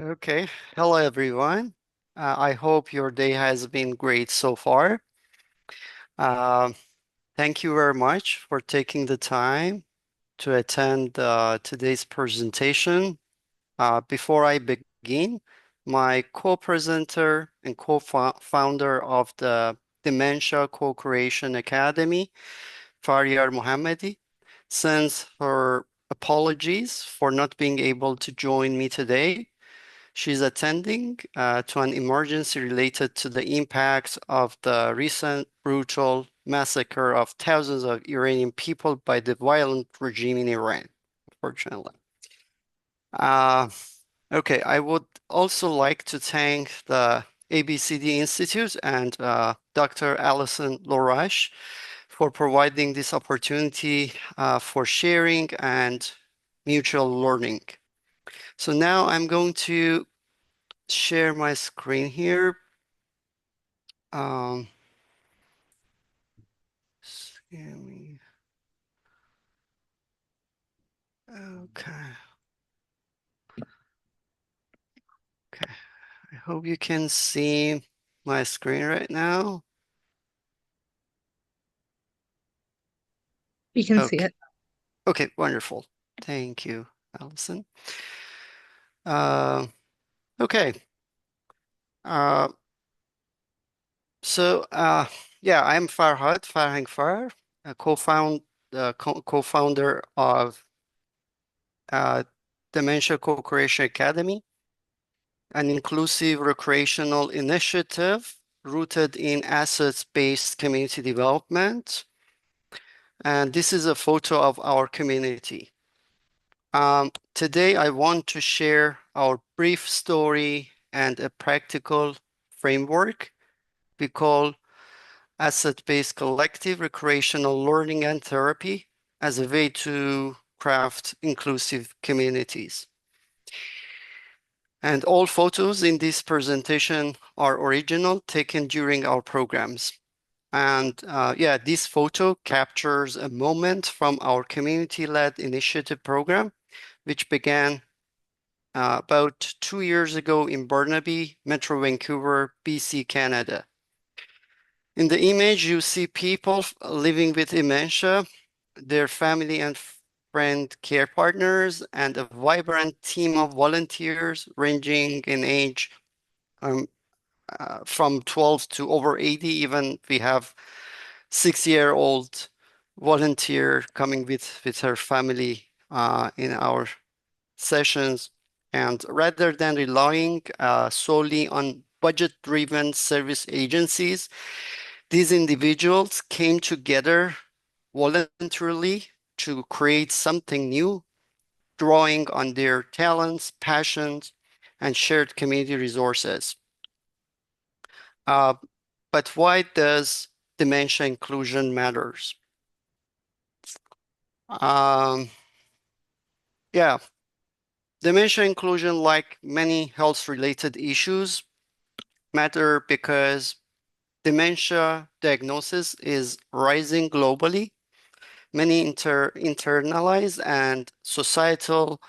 Okay. Hello, everyone. I hope your day has been great so far. Uh, Thank you very much for taking the time to attend today's presentation. Before I begin, my co-presenter and co-founder of the Dementia Co-Creation Academy, Faryar Mohammadi, sends her apologies for not being able to join me today. She's attending to an emergency related to the impact of the recent brutal massacre of thousands of Iranian people by the violent regime in Iran, unfortunately. Uh, okay, I would also like to thank the ABCD Institute and Dr. Alison Lorash for providing this opportunity for sharing and mutual learning. So now I'm going to share my screen here. Um, Excuse me. Okay. Okay. I hope you can see my screen right now. You can see Okay. it. Okay, wonderful. Thank you, Allison. Uh, okay. Uh, so yeah, I'm Farhang Far, a co-founder of uh, Dementia Co-Creation Academy, an inclusive recreational initiative rooted in assets-based community development. And this is a photo of our community. Today, I want to share our brief story and a practical framework we call asset-based collective recreational learning and therapy as a way to craft inclusive communities. And all photos in this presentation are original, taken during our programs. And yeah, this photo captures a moment from our community-led initiative program, which began about 2 years ago in Burnaby, Metro Vancouver, BC, Canada. In the image, you see people living with dementia, their family and friend care partners, and a vibrant team of volunteers ranging in age um, from 12 to over 80. Even we have 6-year-old volunteer coming with her family in our sessions. And rather than relying solely on budget-driven service agencies, these individuals came together voluntarily to create something new, drawing on their talents, passions, and shared community resources. Uh, but why does dementia inclusion matters? Um, yeah, dementia inclusion, like many health-related issues, matter because dementia diagnosis is rising globally. Many internalized and societal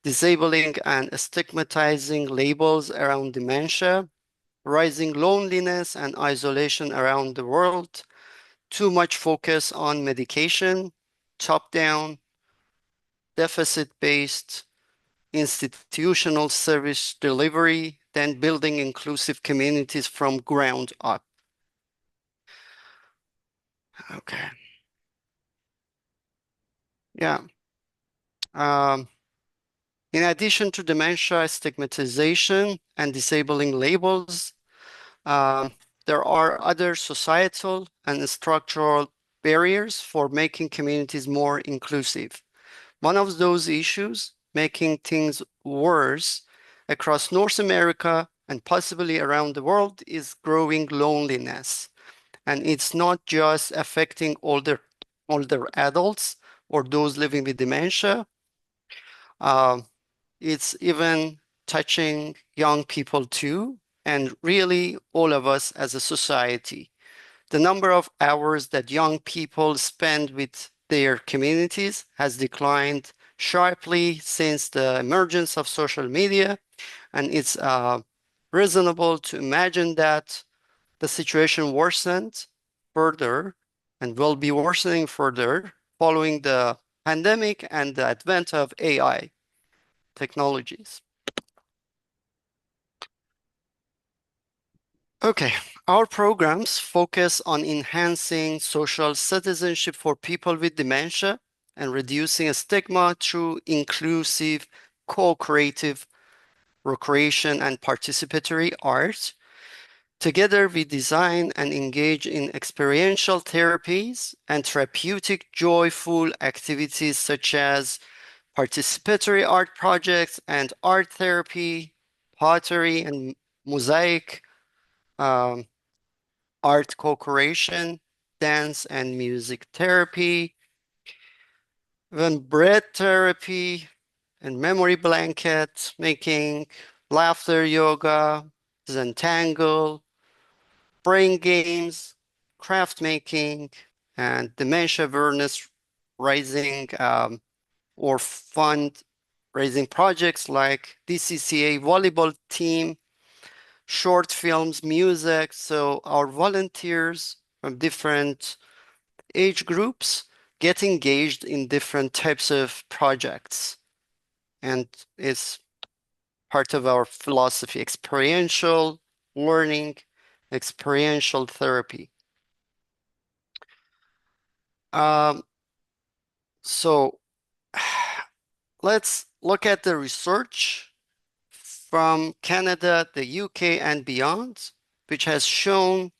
disabling and stigmatizing labels around dementia, rising loneliness and isolation around the world, too much focus on medication, top-down, deficit-based institutional service delivery, than building inclusive communities from ground up. Okay. Yeah. Um, in addition to dementia stigmatization and disabling labels, um, there are other societal and structural barriers for making communities more inclusive. One of those issues, making things worse across North America and possibly around the world, is growing loneliness. And it's not just affecting older adults or those living with dementia. Uh, it's even touching young people too, and really all of us as a society. The number of hours that young people spend with their communities has declined sharply since the emergence of social media, And it's reasonable to imagine that the situation worsened further and will be worsening further following the pandemic and the advent of AI technologies. Okay, our programs focus on enhancing social citizenship for people with dementia and reducing a stigma through inclusive, co-creative recreation and participatory art. Together, we design and engage in experiential therapies and therapeutic, joyful activities such as participatory art projects and art therapy, pottery and mosaic, um, art co-creation, dance and music therapy, even bread therapy and memory blanket making, laughter yoga, Zentangle, brain games, craft making, and dementia awareness raising or fund raising projects like DCCA volleyball team, short films, music. So our volunteers from different age groups get engaged in different types of projects. And it's part of our philosophy, experiential learning, experiential therapy. Um, so let's look at the research from Canada, the UK, and beyond, which has shown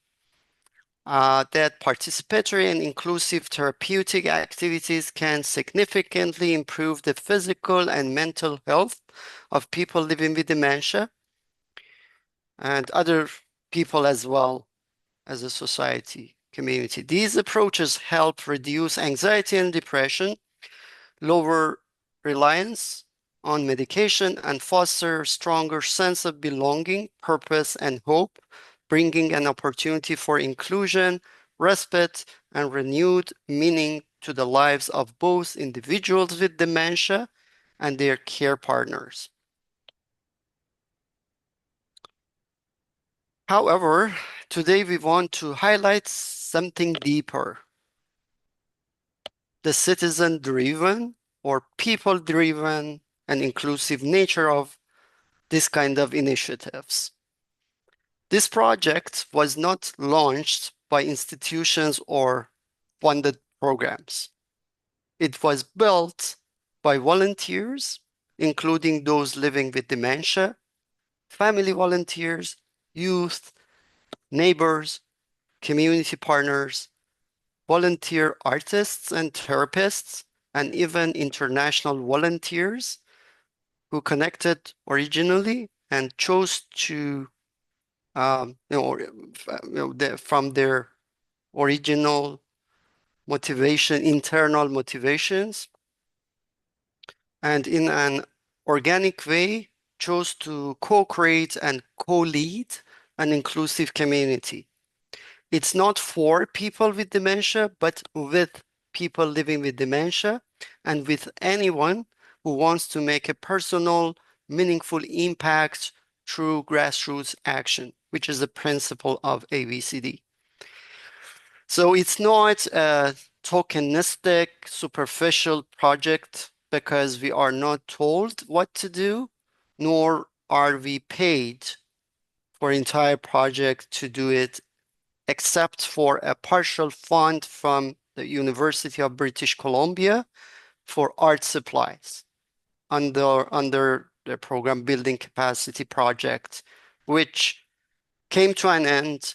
that participatory and inclusive therapeutic activities can significantly improve the physical and mental health of people living with dementia and other people as well as a society community. These approaches help reduce anxiety and depression, lower reliance on medication, and foster a stronger sense of belonging, purpose, and hope, bringing an opportunity for inclusion, respite, and renewed meaning to the lives of both individuals with dementia and their care partners. However, today we want to highlight something deeper: the citizen-driven or people-driven and inclusive nature of this kind of initiatives. This project was not launched by institutions or funded programs. It was built by volunteers, including those living with dementia, family volunteers, youth, neighbors, community partners, volunteer artists and therapists, and even international volunteers who connected originally and chose to, from their original motivation, internal motivations, and in an organic way, chose to co-create and co-lead an inclusive community. It's not for people with dementia, but with people living with dementia and with anyone who wants to make a personal, meaningful impact through grassroots action, which is the principle of ABCD. So it's not a tokenistic, superficial project because we are not told what to do, nor are we paid for entire project to do it, except for a partial fund from the University of British Columbia for art supplies under the program Building Capacity Project, which came to an end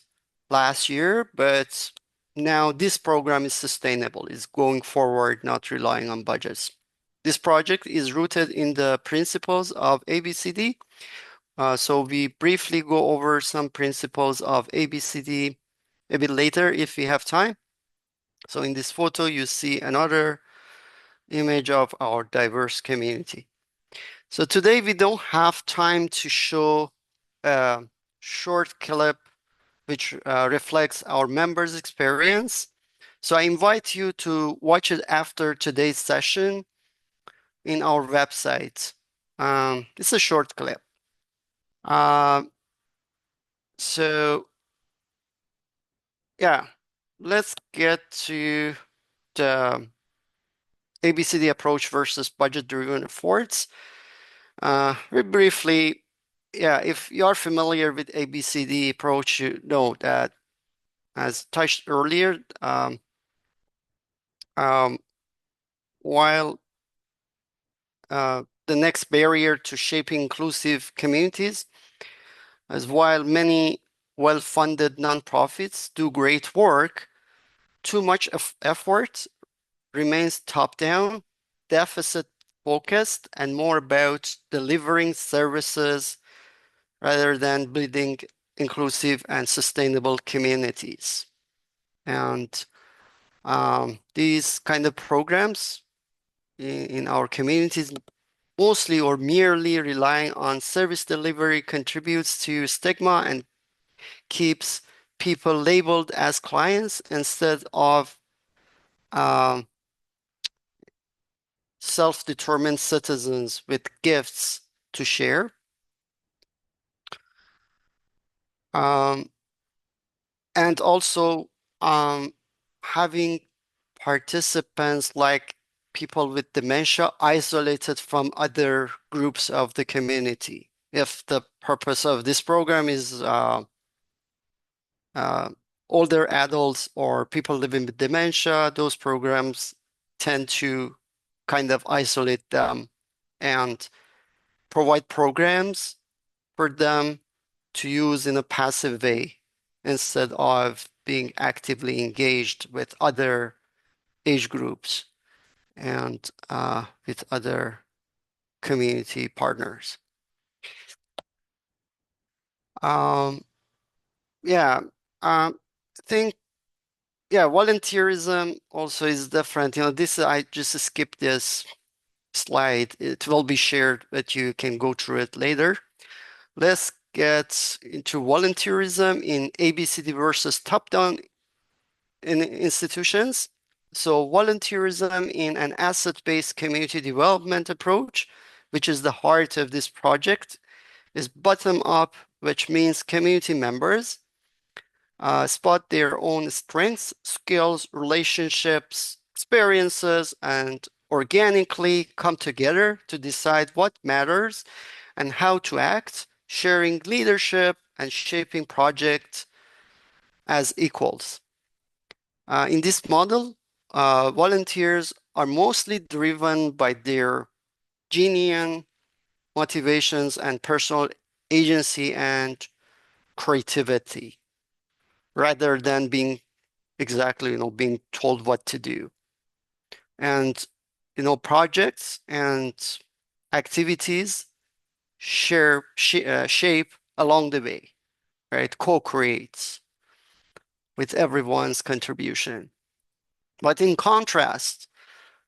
last year, but now this program is sustainable, is going forward, not relying on budgets. This project is rooted in the principles of ABCD. So we briefly go over some principles of ABCD a bit later if we have time. So in this photo, you see another image of our diverse community. So today we don't have time to show a short clip which reflects our members' experience. So I invite you to watch it after today's session in our website. It's a short clip. Um, so yeah, let's get to the ABCD approach versus budget-driven efforts. Very briefly, yeah, if you are familiar with ABCD approach, you know that as touched earlier, um, while the next barrier to shaping inclusive communities is while many well-funded nonprofits do great work, too much effort remains top-down, deficit-focused, and more about delivering services rather than building inclusive and sustainable communities. And these kind of programs in our communities mostly or merely relying on service delivery contributes to stigma and keeps people labeled as clients instead of um, self-determined citizens with gifts to share. Um, and also um, having participants like people with dementia isolated from other groups of the community. If the purpose of this program is uh, older adults or people living with dementia, those programs tend to kind of isolate them and provide programs for them to use in a passive way instead of being actively engaged with other age groups and with other community partners. Um, yeah, I think yeah, volunteerism also is different. You know, this I just skipped this slide. It will be shared, but you can go through it later. Let's get into volunteerism in ABCD versus top-down in institutions. So volunteerism in an asset-based community development approach, which is the heart of this project, is bottom-up, which means community members spot their own strengths, skills, relationships, experiences, and organically come together to decide what matters and how to act, sharing leadership and shaping projects as equals. In this model, volunteers are mostly driven by their genuine motivations and personal agency and creativity rather than being exactly, being told what to do. And, projects and activities shape along the way, right? Co-creates with everyone's contribution. But in contrast,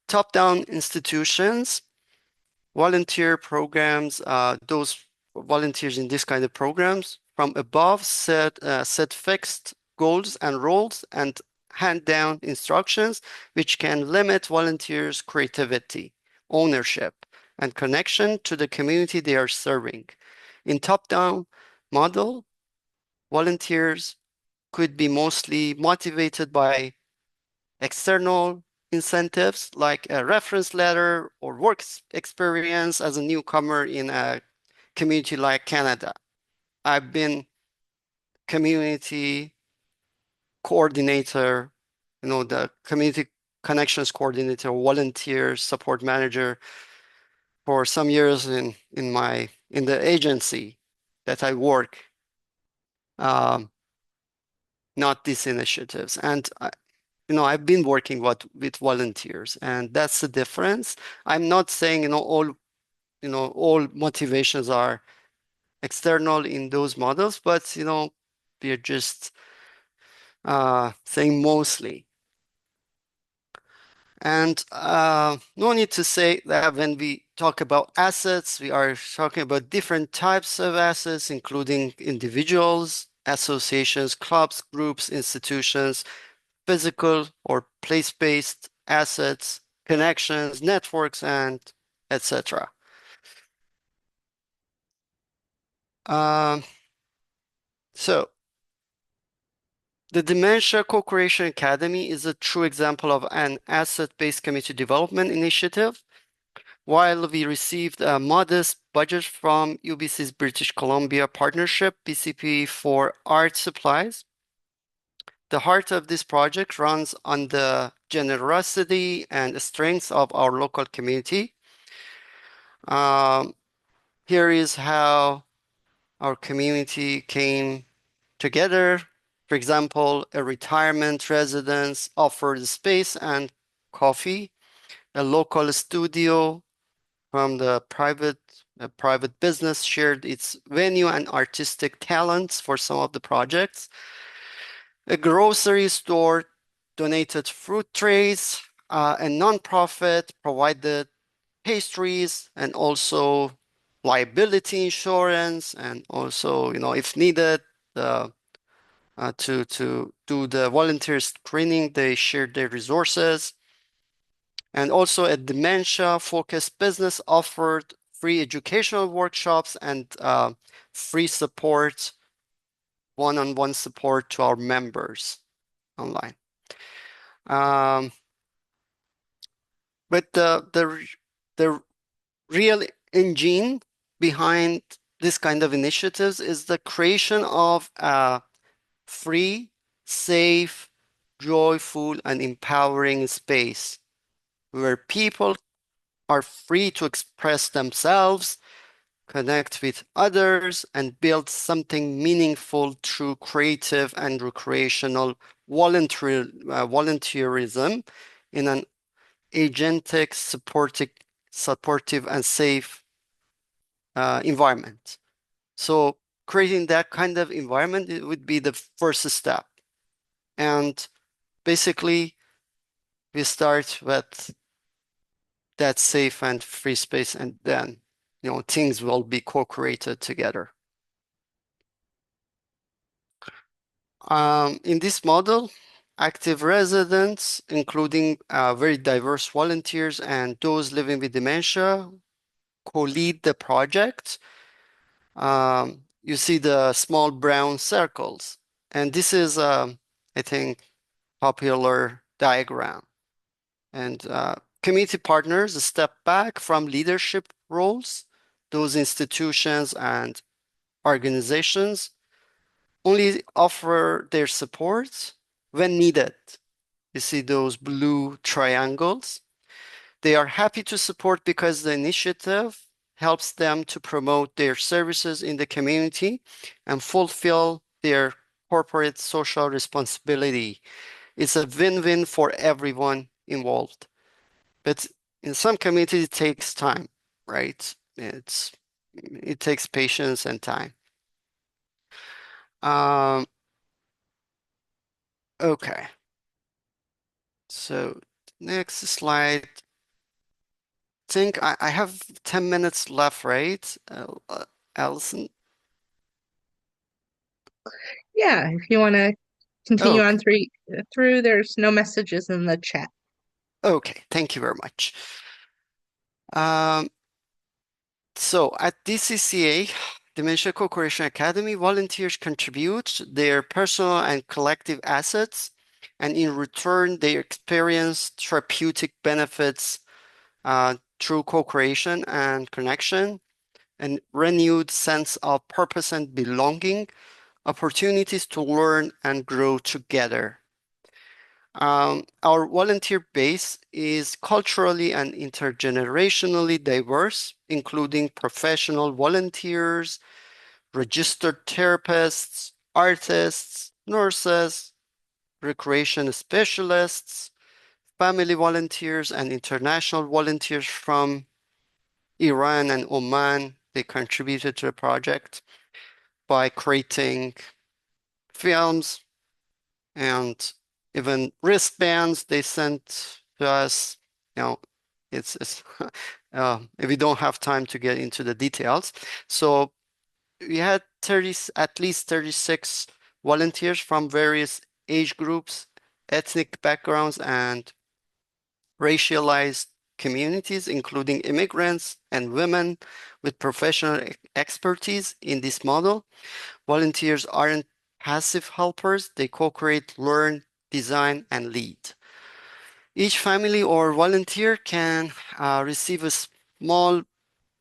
top-down institutions, volunteer programs, those volunteers in this kind of programs from above set fixed goals and roles and hand down instructions, which can limit volunteers' creativity, ownership, and connection to the community they are serving. In top-down model, volunteers could be mostly motivated by external incentives like a reference letter or work experience as a newcomer in a community like Canada. I've been community coordinator, the community connections coordinator, volunteer support manager for some years in the agency that I work, um, not these initiatives. And I've been working with volunteers, and that's the difference. I'm not saying, all motivations are external in those models, but, we're just saying mostly. And no need to say that when we talk about assets, we are talking about different types of assets, including individuals, associations, clubs, groups, institutions, physical or place-based assets, connections, networks, and etc. Um, so the Dementia Co-Creation Academy is a true example of an asset-based community development initiative. While we received a modest budget from UBC's British Columbia Partnership, BCP, for art supplies, the heart of this project runs on the generosity and strengths of our local community. Um, Here is how our community came together. For example, a retirement residence offered space and coffee. A local studio from the private business shared its venue and artistic talents for some of the projects. A grocery store donated fruit trays. A nonprofit provided pastries and also liability insurance, and also, if needed, uh, to do the volunteer screening, they shared their resources. And also a dementia-focused business offered free educational workshops and free support, one-on-one support to our members online. Um, but the real engine behind this kind of initiatives is the creation of a free, safe, joyful, and empowering space where people are free to express themselves, connect with others, and build something meaningful through creative and recreational volunteerism in an agentic, supportive, and safe environment. So creating that kind of environment, it would be the first step. And basically, we start with that safe and free space, and then, things will be co-created together. In this model, active residents, including very diverse volunteers and those living with dementia, co-lead the project. You see the small brown circles, and this is, I think, popular diagram. And community partners step back from leadership roles. Those institutions and organizations only offer their support when needed. You see those blue triangles? They are happy to support because the initiative helps them to promote their services in the community and fulfill their corporate social responsibility. It's a win-win for everyone involved. But in some communities, it takes time, right? It takes patience and time. Um, okay. So next slide. Think I have 10 minutes left, right? Allison? Yeah, if you want to continue Okay. on through, there's no messages in the chat. Okay. Thank you very much. Um, so at DCCA, Dementia Co-Creation Academy, volunteers contribute their personal and collective assets, and in return, they experience therapeutic benefits through co-creation and connection, and renewed sense of purpose and belonging, opportunities to learn and grow together. Our volunteer base is culturally and intergenerationally diverse, including professional volunteers, registered therapists, artists, nurses, recreation specialists, family volunteers, and international volunteers from Iran and Oman. They contributed to the project by creating films and even wristbands they sent to us. You know, it's we don't have time to get into the details. So we had 30, at least 36 volunteers from various age groups, ethnic backgrounds, and racialized communities, including immigrants and women with professional expertise in this model. Volunteers aren't passive helpers, they co-create, learn, design, and lead. Each family or volunteer can receive a small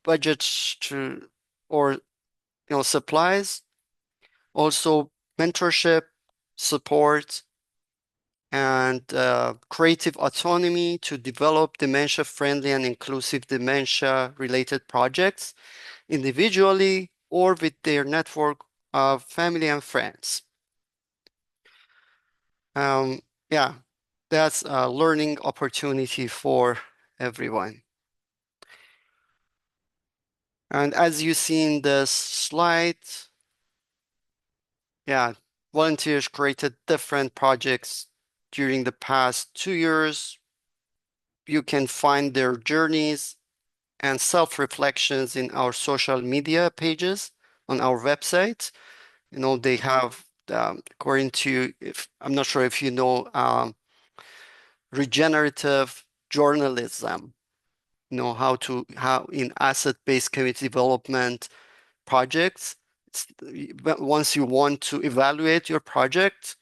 budget to or supplies, also mentorship, support, and creative autonomy to develop dementia-friendly and inclusive dementia-related projects individually or with their network of family and friends. Um, yeah, that's a learning opportunity for everyone. And as you see in this slide, yeah, volunteers created different projects during the past 2 years. You can find their journeys and self-reflections in our social media pages on our website. They have, according to, if I'm not sure if you know, regenerative journalism, how in asset-based community development projects, once you want to evaluate your project,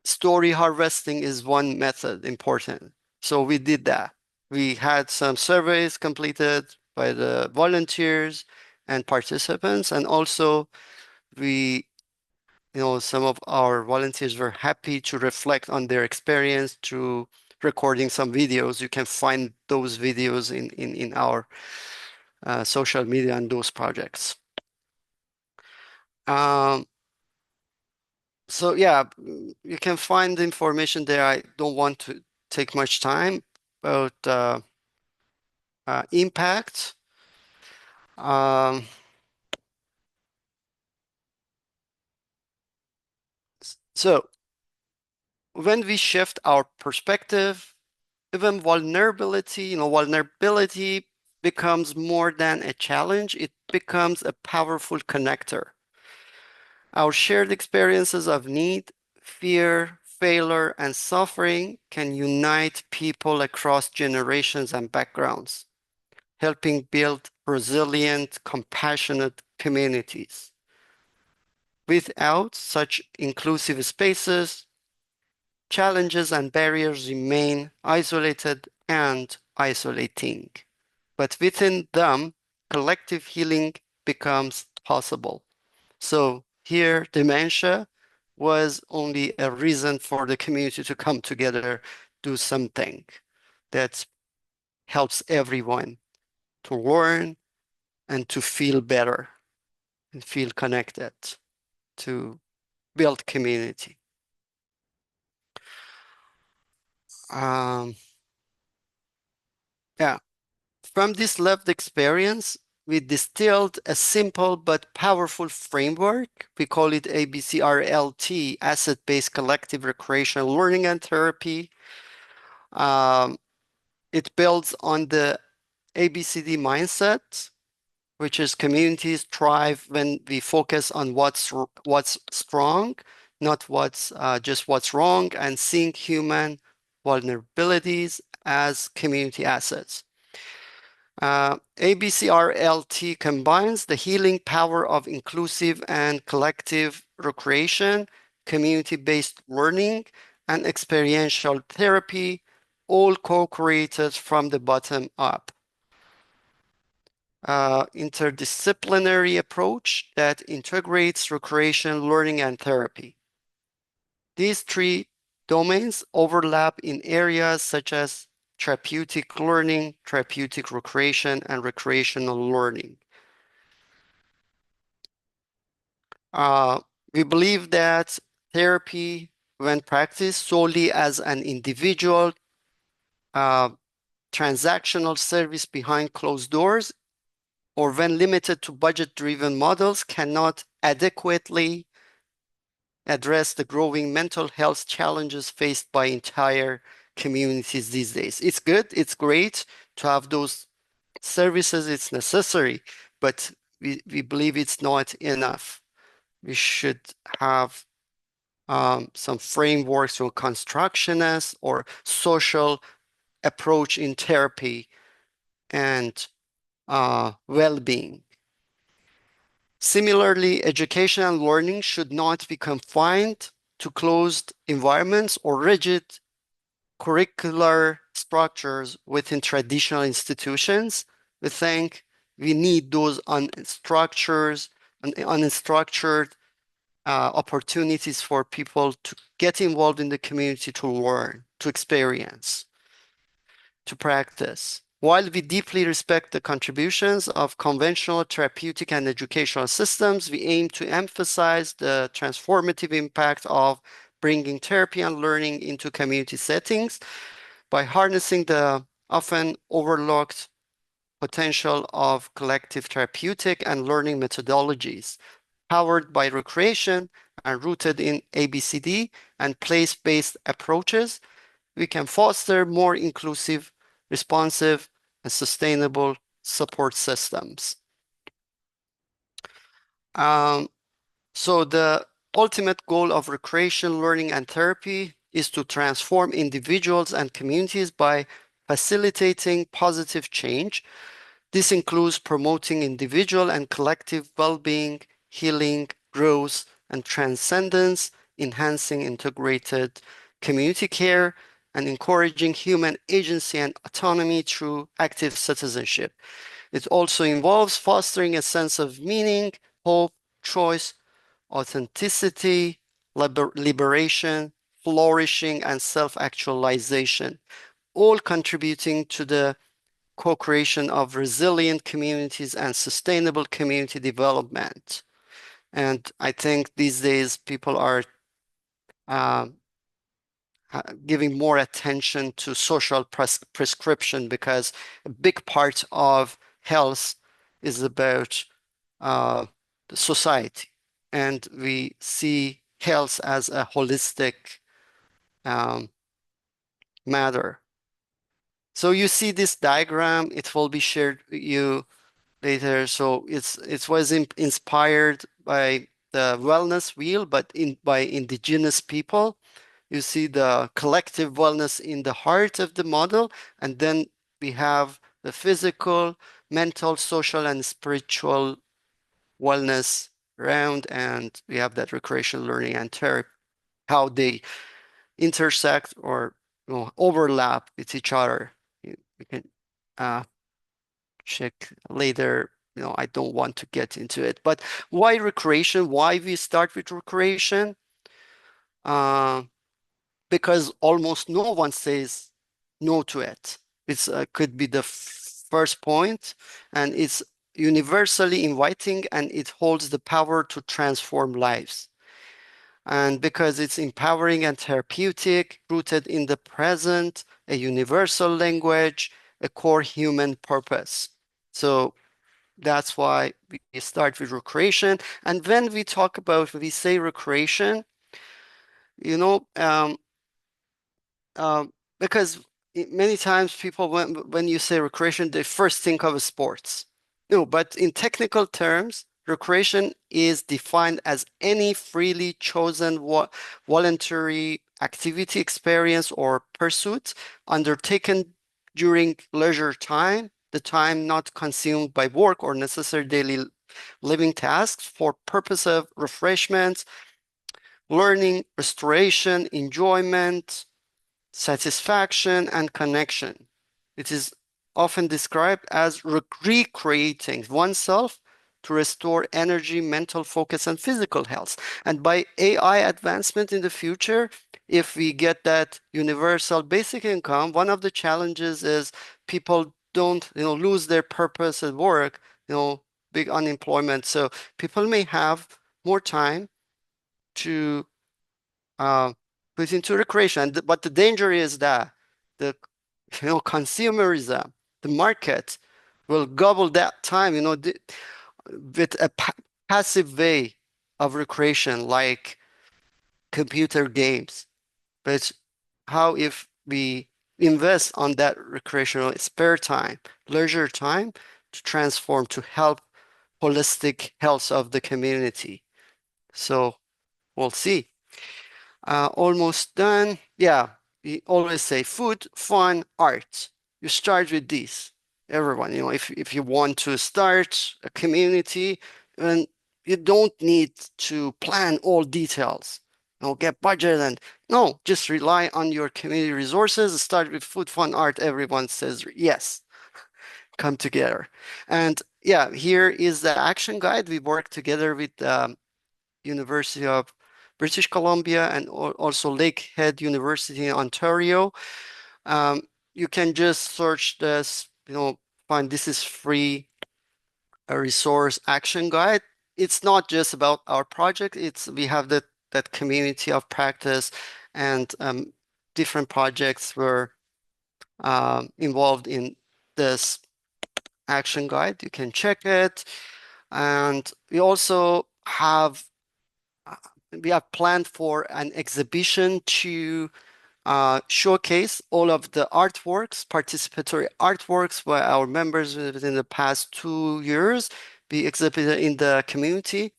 story harvesting is one method important. So we did that. We had some surveys completed by the volunteers and participants, and also we, some of our volunteers were happy to reflect on their experience through recording some videos. You can find those videos in our social media and those projects. Um, so yeah, you can find the information there. I don't want to take much time about impact. Um, so when we shift our perspective, even vulnerability becomes more than a challenge. It becomes a powerful connector. Our shared experiences of need, fear, failure, and suffering can unite people across generations and backgrounds, helping build resilient, compassionate communities. Without such inclusive spaces, challenges and barriers remain isolated and isolating. But within them, collective healing becomes possible. So here, dementia was only a reason for the community to come together, do something that helps everyone to learn and to feel better and feel connected, to build community. Um, yeah, from this lived experience, we distilled a simple but powerful framework. We call it ABCRLT, Asset-Based Collective Recreational Learning and Therapy. Um, it builds on the ABCD mindset, which is communities thrive when we focus on what's strong, not what's just what's wrong, and seeing human vulnerabilities as community assets. ABCRLT combines the healing power of inclusive and collective recreation, community-based learning, and experiential therapy, all co-created from the bottom up. Interdisciplinary approach that integrates recreation, learning, and therapy. These three domains overlap in areas such as therapeutic learning, therapeutic recreation, and recreational learning. Uh, we believe that therapy, when practiced solely as an individual uh, transactional service behind closed doors, or when limited to budget-driven models, cannot adequately address the growing mental health challenges faced by entire communities these days. It's good, it's great to have those services, it's necessary, but we believe it's not enough. We should have some frameworks or constructionists or social approach in therapy and well-being. Similarly, education and learning should not be confined to closed environments or rigid curricular structures within traditional institutions. We think we need those unstructured opportunities for people to get involved in the community, to learn, to experience, to practice. While we deeply respect the contributions of conventional therapeutic and educational systems, we aim to emphasize the transformative impact of bringing therapy and learning into community settings by harnessing the often overlooked potential of collective therapeutic and learning methodologies, powered by recreation and rooted in ABCD and place-based approaches. We can foster more inclusive, responsive, and sustainable support systems. Um, so the ultimate goal of recreation, learning, and therapy is to transform individuals and communities by facilitating positive change. This includes promoting individual and collective well-being, healing, growth, and transcendence, enhancing integrated community care, and encouraging human agency and autonomy through active citizenship. It also involves fostering a sense of meaning, hope, choice, authenticity, liberation, flourishing, and self-actualization, all contributing to the co-creation of resilient communities and sustainable community development. And I think these days people are uh, giving more attention to social prescription because a big part of health is about uh, the society. And we see health as a holistic um, matter. So you see this diagram, it will be shared with you later. So it was inspired by the wellness wheel, but by indigenous people. You see the collective wellness in the heart of the model, and then we have the physical, mental, social, and spiritual wellness around, and we have that recreational learning and therapy, how they intersect or overlap with each other. We can uh, check later. I don't want to get into it, but why recreation? Why we start with recreation? Uh, because almost no one says no to it. It's could be the first point, and it's universally inviting, and it holds the power to transform lives. And because it's empowering and therapeutic, rooted in the present, a universal language, a core human purpose. So that's why we start with recreation. And when we say recreation, you know, um, because many times people, when you say recreation, they first think of sports. No, but in technical terms, recreation is defined as any freely chosen voluntary activity, experience, or pursuit undertaken during leisure time, the time not consumed by work or necessary daily living tasks for purpose of refreshment, learning, restoration, enjoyment, satisfaction, and connection. It is often described as recreating oneself to restore energy, mental focus, and physical health. And by AI advancement in the future, if we get that universal basic income, one of the challenges is people don't, lose their purpose at work, big unemployment. So people may have more time to uh, put into recreation. But the danger is that the consumerism, the market will gobble that time, with a passive way of recreation like computer games. But how if we invest on that recreational spare time, leisure time to transform to help holistic health of the community? So we'll see. Almost done. Yeah, we always say food, fun, art. You start with this. Everyone, if you want to start a community, and you don't need to plan all details, get budget and no, just rely on your community resources. Start with food, fun, art. Everyone says yes, come together. And yeah, here is the action guide. We work together with University of British Columbia and also Lakehead University in Ontario. Um, you can just search this, find this is free a resource action guide. It's not just about our project. We have that community of practice and different projects were involved in this action guide. You can check it. And uh, we have planned for an exhibition to showcase all of the artworks, participatory artworks by our members within the past 2 years. We exhibited in the community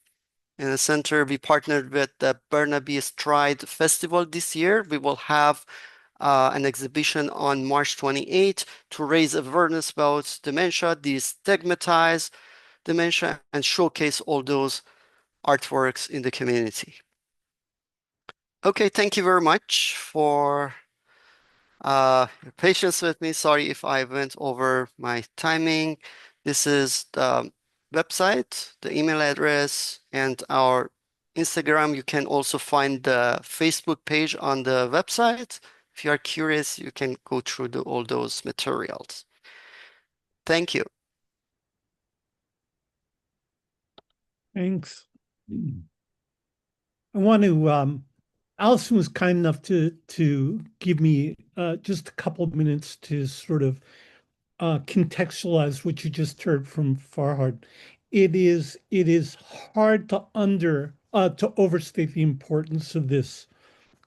in the center. We partnered with the Burnaby Stride Festival this year. We will have an exhibition on March 28th to raise awareness about dementia, destigmatize dementia, and showcase all those artworks in the community. Okay, thank you very much for your patience with me. Sorry if I went over my timing. This is the website, the email address, and our Instagram. You can also find the Facebook page on the website. If you are curious, you can go through all those materials. Thank you. Thanks. I want to, Allison was kind enough to give me just a couple of minutes to sort of contextualize what you just heard from Farhad. It is hard to overstate the importance of this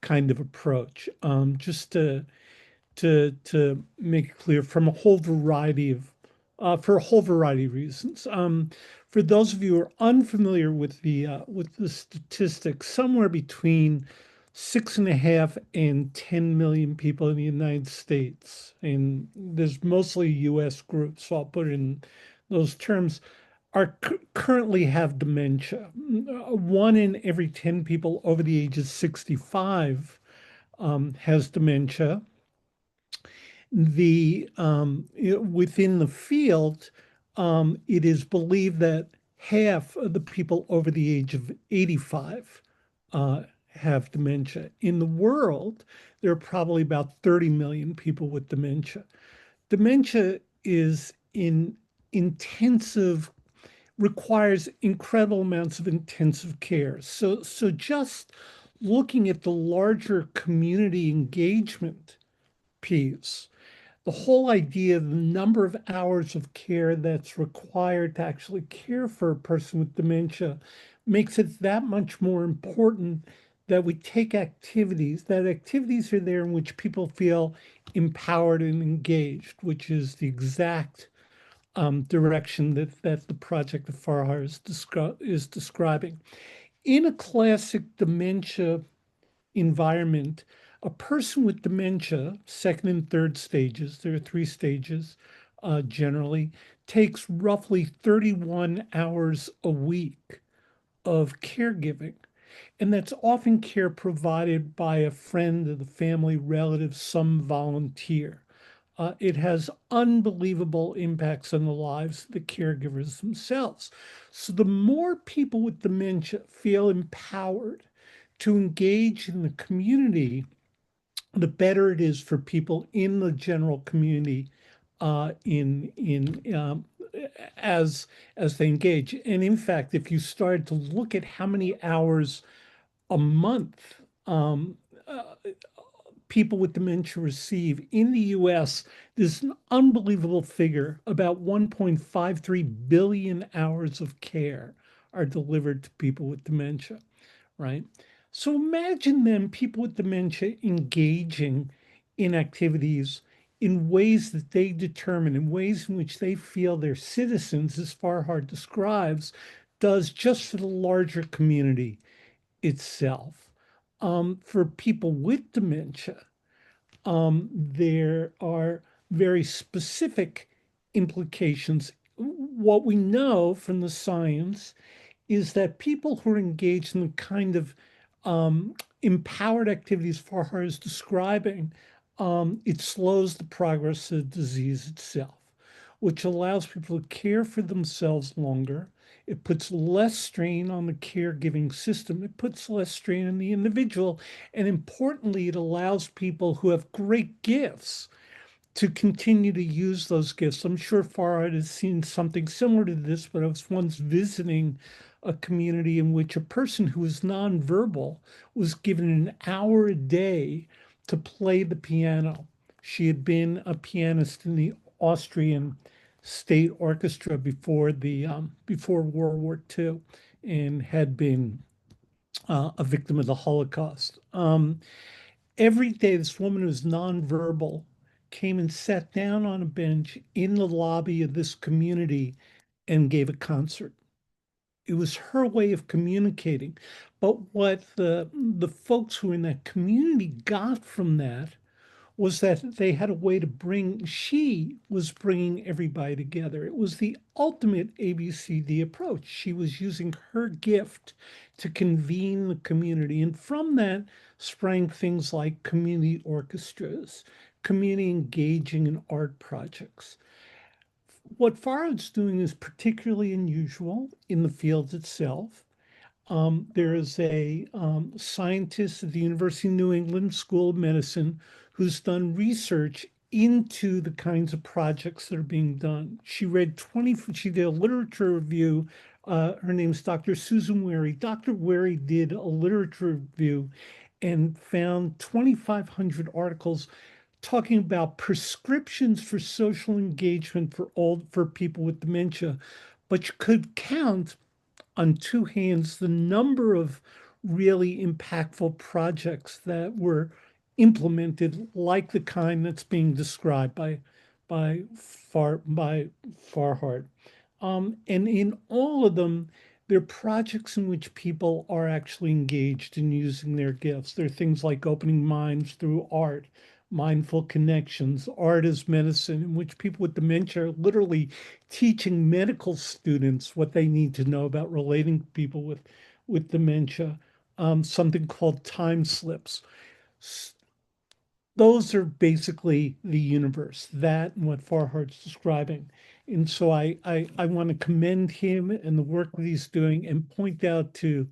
kind of approach. Just to make it clear from a whole variety of for a whole variety of reasons. For those of you who are unfamiliar with the statistics, somewhere between 6.5 and 10 million people in the United States, and there's mostly U.S. groups, so I'll put it in those terms, are currently have dementia. 1 in every 10 people over the age of 65 has dementia. Within the field, it is believed that half of the people over the age of 85 have dementia. In the world, there are probably about 30 million people with dementia. Dementia is in intensive requires incredible amounts of intensive care. So just looking at the larger community engagement piece, the whole idea of the number of hours of care that's required to actually care for a person with dementia makes it that much more important that we take activities are there in which people feel empowered and engaged, which is the exact direction that the project of Farhar is describing. In a classic dementia environment, a person with dementia, second and third stages, there are 3 stages generally, takes roughly 31 hours a week of caregiving. And that's often care provided by a friend of the family, relative, some volunteer. It has unbelievable impacts on the lives of the caregivers themselves. So the more people with dementia feel empowered to engage in the community, the better it is for people in the general community in as they engage. And in fact, if you started to look at how many hours a month people with dementia receive in the US, there's an unbelievable figure. About 1.53 billion hours of care are delivered to people with dementia, right? So imagine then people with dementia engaging in activities in ways that they determine, in ways in which they feel their citizens, as Farhad describes, does just for the larger community itself. For people with dementia, There are very specific implications. What we know from the science is that people who are engaged in the kind of empowered activities Farhar is describing, it slows the progress of the disease itself, which allows people to care for themselves longer. It puts less strain on the caregiving system. It puts less strain on the individual. And importantly, it allows people who have great gifts to continue to use those gifts. I'm sure Farhad has seen something similar to this, but I was once visiting a community in which a person who was nonverbal was given an hour a day to play the piano. She had been a pianist in the Austrian state orchestra before World War II and had been a victim of the Holocaust. Every day, this woman who's nonverbal came and sat down on a bench in the lobby of this community and gave a concert. It was her way of communicating. But what the folks who were in that community got from that was that they had a way to she was bringing everybody together. It was the ultimate ABCD approach. She was using her gift to convene the community. And from that sprang things like community orchestras, community engaging in art projects. What Farhad's doing is particularly unusual in the field itself. There is a scientist at the University of New England School of Medicine who's done research into the kinds of projects that are being done. She did a literature review. Her name's Dr. Susan Wary. Dr. Wary did a literature review and found 2,500 articles talking about prescriptions for social engagement for people with dementia, but you could count on two hands the number of really impactful projects that were implemented, like the kind that's being described by Farhart. And in all of them, they're projects in which people are actually engaged in using their gifts. There are things like opening minds through art, mindful connections, art as medicine, in which people with dementia are literally teaching medical students what they need to know about relating to people with dementia. Something called time slips. Those are basically the universe, that and what Farhart's describing. And so I want to commend him and the work that he's doing and point out to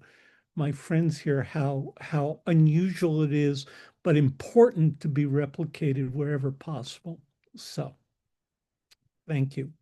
my friends here how unusual it is, but important to be replicated wherever possible. So thank you.